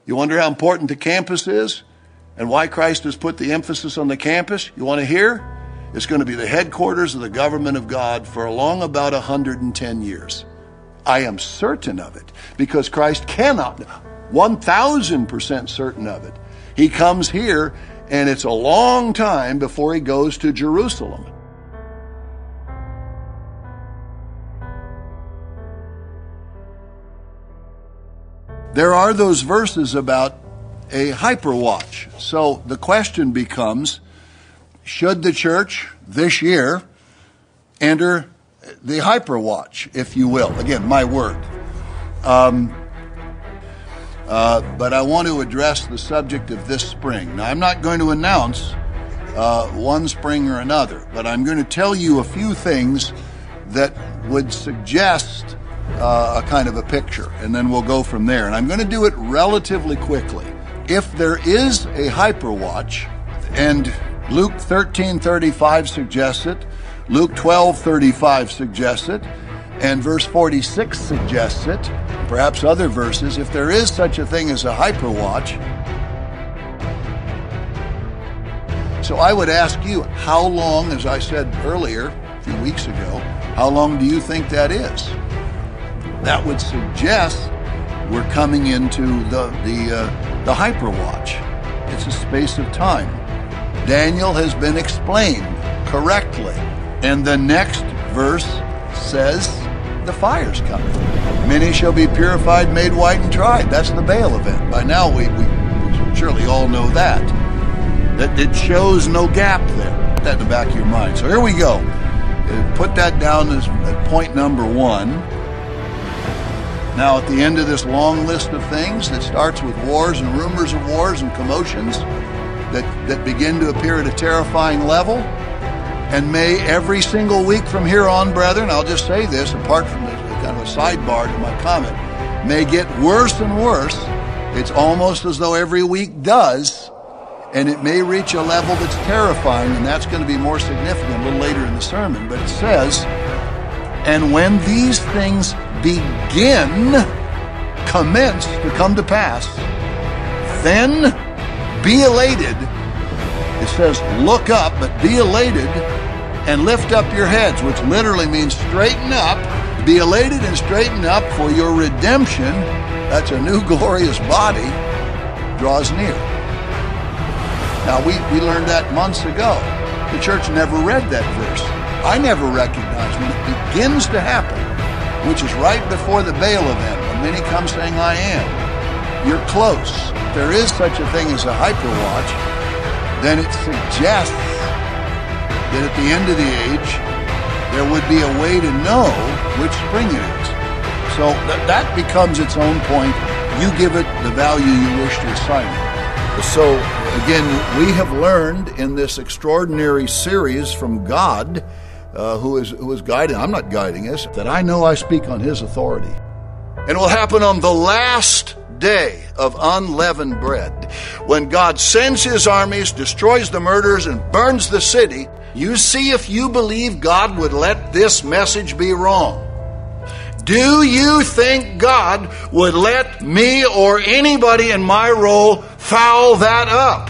You wonder how important the campus is and why Christ has put the emphasis on the campus? You want to hear? It's going to be the headquarters of the government of God for along about 110 years. I am certain of it because Christ cannot, 1,000% certain of it. He comes here and it's a long time before he goes to Jerusalem. There are those verses about a hyperwatch. So the question becomes, should the church this year enter the hyperwatch, if you will? Again, my word. But I want to address the subject of this spring. Now, I'm not going to announce one spring or another, but I'm going to tell you a few things that would suggest a kind of a picture, and then we'll go from there. And I'm going to do it relatively quickly. If there is a hyperwatch, and Luke 13:35 suggests it, Luke 12:35 suggests it, and verse 46 suggests it, perhaps other verses, if there is such a thing as a hyperwatch. So I would ask you, how long, as I said earlier, a few weeks ago, how long do you think that is? That would suggest we're coming into the hyperwatch. It's a space of time. Daniel has been explained correctly. And the next verse says the fire's coming. Many shall be purified, made white, and tried. That's the Baal event. By now we surely all know that. That it shows no gap there. Put that in the back of your mind. So here we go. Put that down as point number one. Now, at the end of this long list of things that starts with wars and rumors of wars and commotions that begin to appear at a terrifying level, and may every single week from here on, brethren, I'll just say this, apart from this kind of a sidebar to my comment, may get worse and worse. It's almost as though every week does, and it may reach a level that's terrifying, and that's going to be more significant a little later in the sermon. But it says, and when these things commence to come to pass, then be elated. It says, look up, but be elated and lift up your heads, which literally means straighten up. Be elated and straighten up, for your redemption, that's a new glorious body, draws near. Now, we learned that months ago. The church never read that verse. I never recognized when it begins to happen, which is right before the Baal event, when many come saying, I am. You're close. If there is such a thing as a hyperwatch, then it suggests that at the end of the age, there would be a way to know which spring it is. So that becomes its own point. You give it the value you wish to assign it. So again, we have learned in this extraordinary series from God, who is guiding, I'm not guiding us, that I know I speak on his authority. And it will happen on the last day of unleavened bread, when God sends his armies, destroys the murderers, and burns the city. You see if you believe God would let this message be wrong. Do you think God would let me or anybody in my role foul that up?